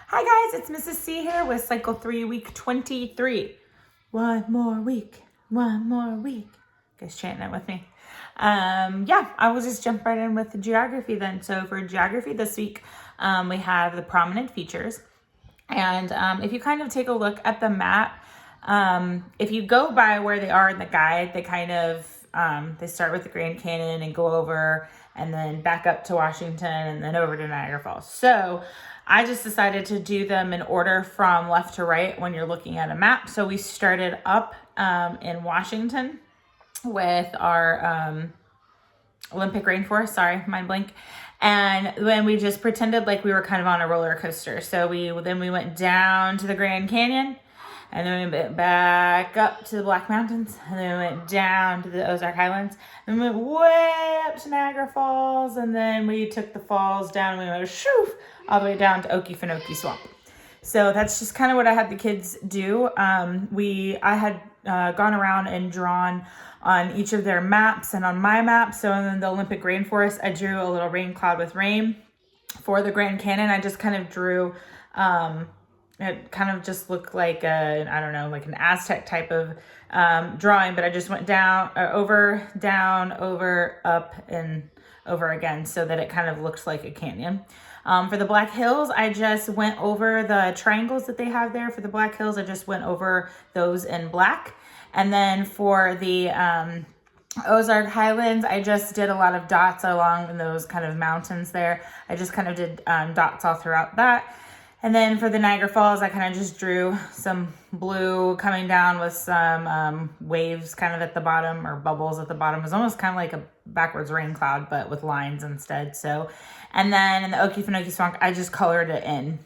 Hi guys, it's Mrs. C here with cycle 3, week 23. One more week. You guys chanting it with me. I will just jump right in with geography then. So for geography this week, we have the prominent features. And if you kind of take a look at the map, if you go by where they are in the guide, they kind of, they start with the Grand Canyon and go over and then back up to Washington and then over to Niagara Falls. So I just decided to do them in order from left to right when you're looking at a map. So we started up in Washington with our Olympic rainforest, sorry, mind blank. And then we just pretended like we were kind of on a roller coaster. So we went down to the Grand Canyon, and then we went back up to the Black Mountains, and then we went down to the Ozark Highlands, and we went way up to Niagara Falls, and then we took the falls down, and we went shoo, all the way down to Okefenokee Swamp. So that's just kind of what I had the kids do. I had gone around and drawn on each of their maps and on my map. So in the Olympic rainforest, I drew a little rain cloud with rain. For the Grand Canyon, I just kind of drew, it kind of just looked like like an Aztec type of drawing, but I just went down, over, up, and over again so that it kind of looked like a canyon. For the Black Hills, I just went over the triangles that they have there. For the Black Hills, I just went over those in black. And then for the Ozark Highlands, I just did a lot of dots along those kind of mountains there. I just kind of did dots all throughout that. And then for the Niagara Falls, I kind of just drew some blue coming down with some waves kind of at the bottom, or bubbles at the bottom. It was almost kind of like a backwards rain cloud, but with lines instead. So, and then in the Okefenokee Swamp, I just colored it in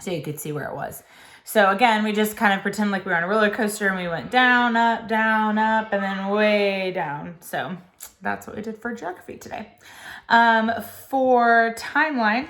so you could see where it was. So again, we just kind of pretend like we were on a roller coaster, and we went down, up, and then way down. So that's what we did for geography today. For timeline,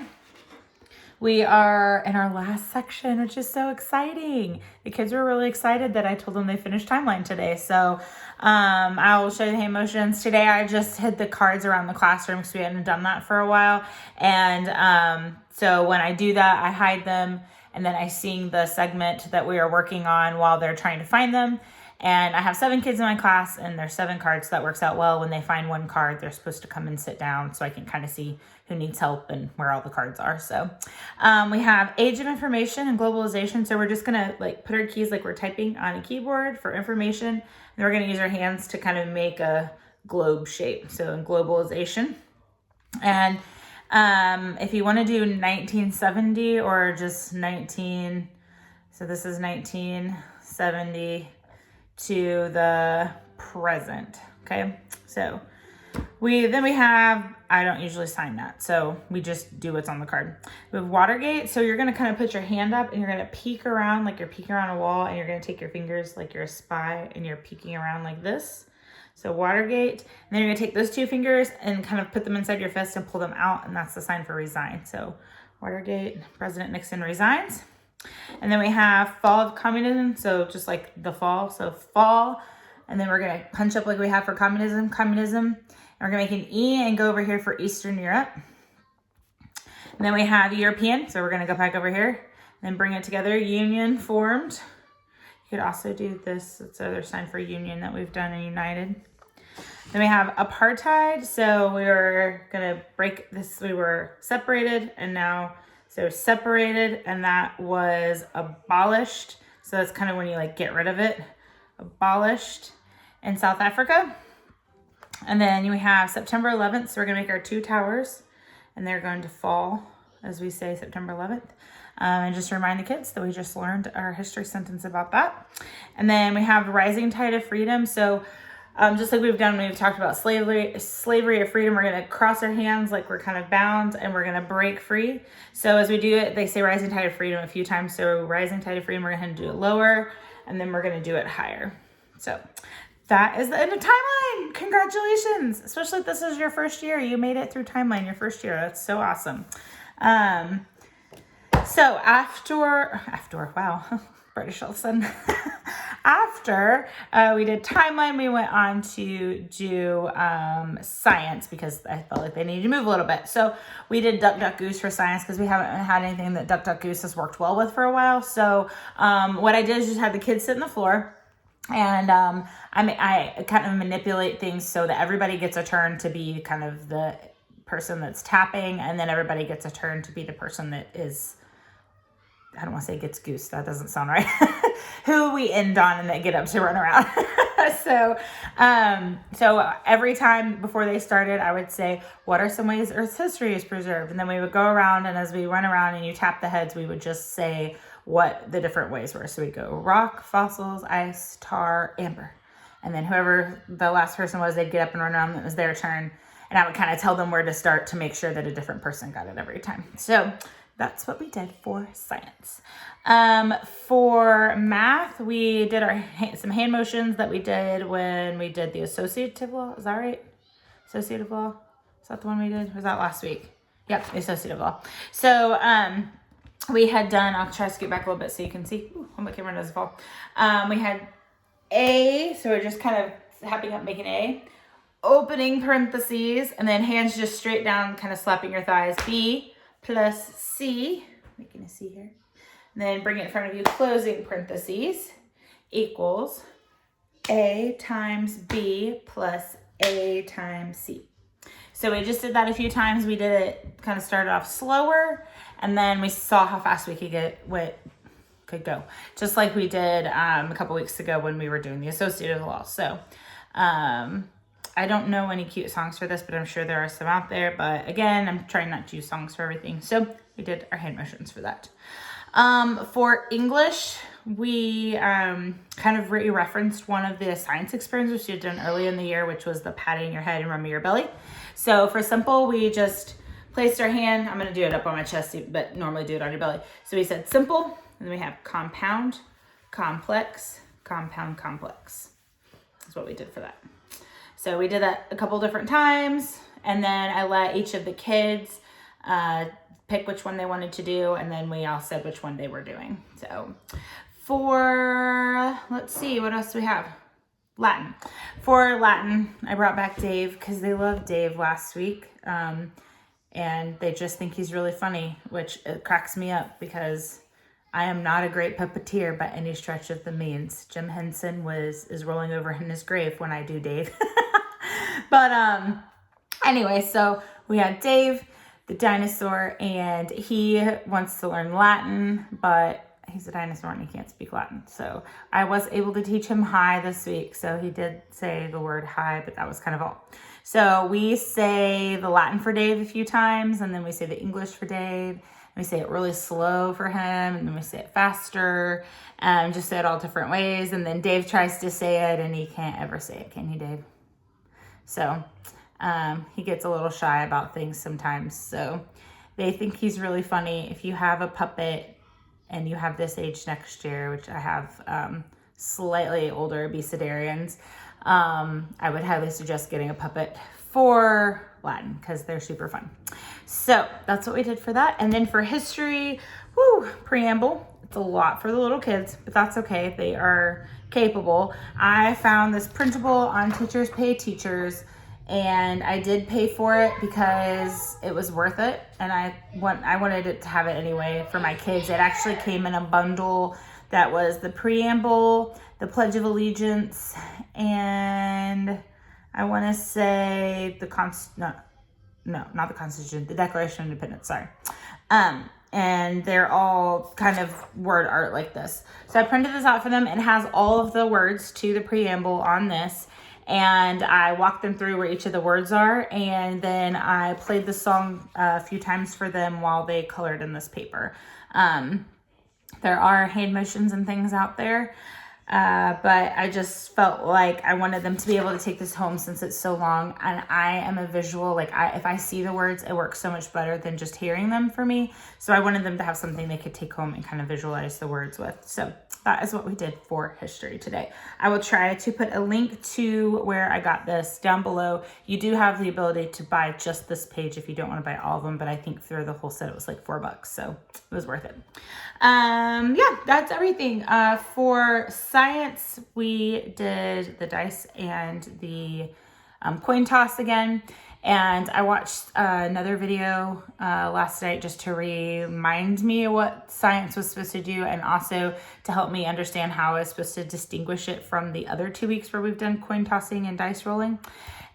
we are in our last section, which is so exciting. The kids were really excited that I told them they finished timeline today. So I will show you the hand motions. Today I just hid the cards around the classroom because we hadn't done that for a while. And so when I do that, I hide them, and then I sing the segment that we are working on while they're trying to find them. And I have 7 kids in my class, and there's 7 cards, so that works out well. When they find one card, they're supposed to come and sit down so I can kind of see who needs help and where all the cards are. So we have age of information and globalization. So we're just gonna put our keys like we're typing on a keyboard for information. And we're gonna use our hands to kind of make a globe shape. So in globalization. And if you want to do 1970 or just 19, so this is 1970 to the present. Okay, so we have, I don't usually sign that, so we just do what's on the card. We have Watergate, so you're going to kind of put your hand up, and you're going to peek around like you're peeking around a wall, and you're going to take your fingers like you're a spy, and you're peeking around like this. So Watergate, and then you're going to take those 2 fingers and kind of put them inside your fist and pull them out, and that's the sign for resign. So Watergate, President Nixon resigns. And then we have fall of communism, so just like the fall, so fall, and then we're going to punch up like we have for communism, and we're going to make an E and go over here for Eastern Europe. And then we have European, so we're going to go back over here and bring it together, Union formed. You could also do this, it's the other sign for union that we've done in United. Then we have apartheid, so we were going to break this, we were separated, and now, so separated, and that was abolished. So that's kind of when you get rid of it. Abolished in South Africa. And then we have September 11th, so we're going to make our 2 towers, and they're going to fall, as we say, September 11th. And just remind the kids that we just learned our history sentence about that. And then we have Rising Tide of Freedom. So just like we've done, we've talked about slavery or freedom, we're going to cross our hands like we're kind of bound, and we're going to break free. So as we do it, they say Rising Tide of Freedom a few times. So Rising Tide of Freedom, we're going to do it lower, and then we're going to do it higher. So that is the end of timeline. Congratulations. Especially if this is your first year. You made it through timeline your first year. That's so awesome. So after, wow, British all of a sudden. after we did timeline, we went on to do science because I felt like they needed to move a little bit. So we did Duck Duck Goose for science because we haven't had anything that Duck Duck Goose has worked well with for a while. So what I did is just had the kids sit on the floor. And I kind of manipulate things so that everybody gets a turn to be kind of the person that's tapping, and then everybody gets a turn to be the person that is, I don't want to say gets goose, that doesn't sound right, who we end on and they get up to run around. So every time before they started, I would say, what are some ways Earth's history is preserved? And then we would go around, and as we run around and you tap the heads, we would just say what the different ways were. So we go rock, fossils, ice, tar, amber. And then whoever the last person was, they'd get up and run around. It was their turn. And I would kind of tell them where to start to make sure that a different person got it every time. So that's what we did for science. For math, we did some hand motions that we did when we did the associative law. Is that right? Associative law? Is that the one we did? Or was that last week? Yep, the associative law. So we had done, I'll try to scoot back a little bit so you can see. Ooh, my camera doesn't fall. We had A, so we're just kind of happy up making A. Opening parentheses, and then hands just straight down, kind of slapping your thighs. B plus C, making a C here. And then bring it in front of you, closing parentheses, equals A times B plus A times C. So we just did that a few times. We did it, kind of started off slower, and then we saw how fast we could go. Just like we did a couple weeks ago when we were doing the associative law. So I don't know any cute songs for this, but I'm sure there are some out there. But again, I'm trying not to use songs for everything. So we did our hand motions for that. For English, we kind of referenced one of the science experiments we had done early in the year, which was the patting your head and rubbing your belly. So for simple, we just placed our hand. I'm going to do it up on my chest, but normally do it on your belly. So we said simple, and then we have compound, complex, compound, complex. That's what we did for that. So we did that a couple different times, and then I let each of the kids pick which one they wanted to do, and then we all said which one they were doing. So for, let's see, what else do we have? Latin. For Latin, I brought back Dave because they loved Dave last week, and they just think he's really funny, which cracks me up because I am not a great puppeteer by any stretch of the means. Jim Henson is rolling over in his grave when I do Dave. But anyway, so we had Dave, the dinosaur, and he wants to learn Latin, but he's a dinosaur and he can't speak Latin. So I was able to teach him hi this week. So he did say the word hi, but that was kind of all. So we say the Latin for Dave a few times, and then we say the English for Dave. We say it really slow for him, and then we say it faster, just say it all different ways. And then Dave tries to say it, and he can't ever say it. Can you, Dave? So he gets a little shy about things sometimes. So they think he's really funny. If you have a puppet and you have this age next year, which I have slightly older Becidarians, I would highly suggest getting a puppet for Latin because they're super fun. So that's what we did for that. And then for history, preamble. It's a lot for the little kids, but that's okay. They are capable. I found this printable on Teachers Pay Teachers, and I did pay for it because it was worth it. And I wanted it to have it anyway for my kids. It actually came in a bundle that was the preamble, the Pledge of Allegiance, and I want to say not the Constitution, the Declaration of Independence, sorry. And they're all kind of word art like this. So I printed this out for them. It has all of the words to the preamble on this. And I walked them through where each of the words are. And then I played the song a few times for them while they colored in this paper. There are hand motions and things out there. But I just felt like I wanted them to be able to take this home since it's so long. And I am a visual, if I see the words, it works so much better than just hearing them for me. So I wanted them to have something they could take home and kind of visualize the words with. So that is what we did for history today. I will try to put a link to where I got this down below. You do have the ability to buy just this page if you don't want to buy all of them, but I think through the whole set it was like $4, so it was worth it. Yeah, that's everything. For science, we did the dice and the coin toss again. And I watched another video last night just to remind me what science was supposed to do, and also to help me understand how I was supposed to distinguish it from the other 2 weeks where we've done coin tossing and dice rolling.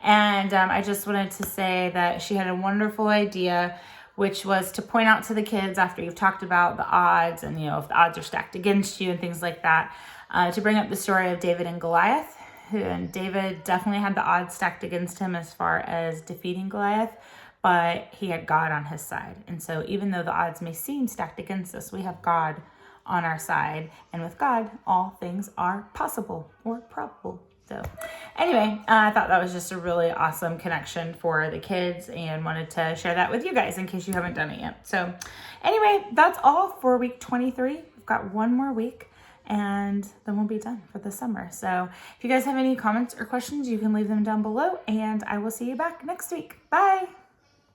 And I just wanted to say that she had a wonderful idea, which was to point out to the kids after you've talked about the odds and, if the odds are stacked against you and things like that, to bring up the story of David and Goliath. And David definitely had the odds stacked against him as far as defeating Goliath, but he had God on his side. And so even though the odds may seem stacked against us, we have God on our side. And with God, all things are possible or probable. So anyway, I thought that was just a really awesome connection for the kids and wanted to share that with you guys in case you haven't done it yet. So anyway, that's all for week 23. We've got one more week, and then we'll be done for the summer. So if you guys have any comments or questions, you can leave them down below, and I will see you back next week. Bye.